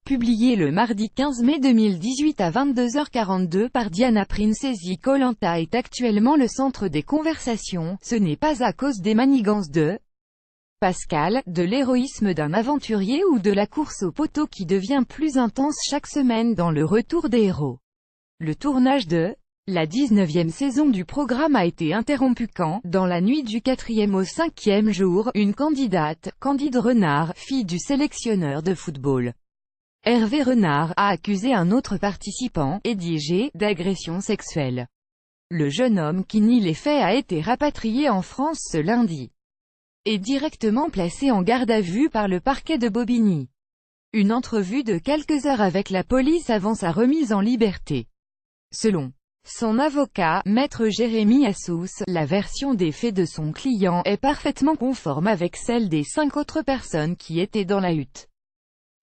Publié le mardi 15 mai 2018 à 22h42 par Diana Princesi, Koh Lanta est actuellement le centre des conversations. Ce n'est pas à cause des manigances de Pascal, de l'héroïsme d'un aventurier ou de la course au poteau qui devient plus intense chaque semaine dans le retour des héros. Le tournage de la 19e saison du programme a été interrompu quand, dans la nuit du 4e au 5e jour, une candidate, Candide Renard, fille du sélectionneur de football Hervé Renard, a accusé un autre participant, Eddie G, d'agression sexuelle. Le jeune homme qui nie les faits a été rapatrié en France ce lundi et directement placé en garde à vue par le parquet de Bobigny. Une entrevue de quelques heures avec la police avant sa remise en liberté. Selon son avocat, Maître Jérémy Assous, la version des faits de son client est parfaitement conforme avec celle des 5 autres personnes qui étaient dans la hutte.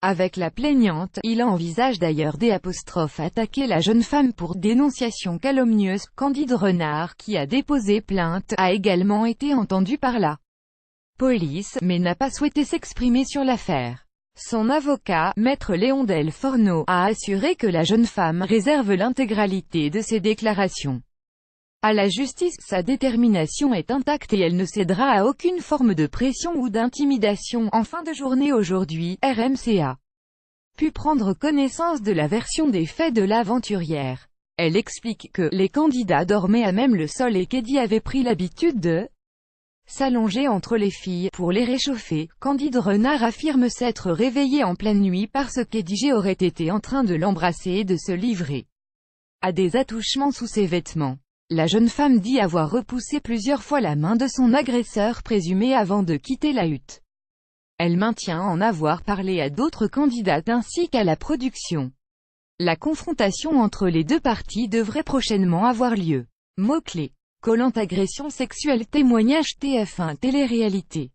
Avec la plaignante, il envisage d'ailleurs d'attaquer la jeune femme pour dénonciation calomnieuse. Candide Renard, qui a déposé plainte, a également été entendu par la police, mais n'a pas souhaité s'exprimer sur l'affaire. Son avocat, Maître Léon Del Forno, a assuré que la jeune femme réserve l'intégralité de ses déclarations à la justice. Sa détermination est intacte et elle ne cédera à aucune forme de pression ou d'intimidation. En fin de journée aujourd'hui, RMC a pu prendre connaissance de la version des faits de l'aventurière. Elle explique que les candidats dormaient à même le sol et qu'Eddie avait pris l'habitude de s'allonger entre les filles pour les réchauffer. Candide Renard affirme s'être réveillé en pleine nuit parce qu'Eddie G aurait été en train de l'embrasser et de se livrer à des attouchements sous ses vêtements. La jeune femme dit avoir repoussé plusieurs fois la main de son agresseur présumé avant de quitter la hutte. Elle maintient en avoir parlé à d'autres candidates ainsi qu'à la production. La confrontation entre les deux parties devrait prochainement avoir lieu. Mots-clés: Koh Lanta, agression sexuelle, témoignage, TF1 télé-réalité.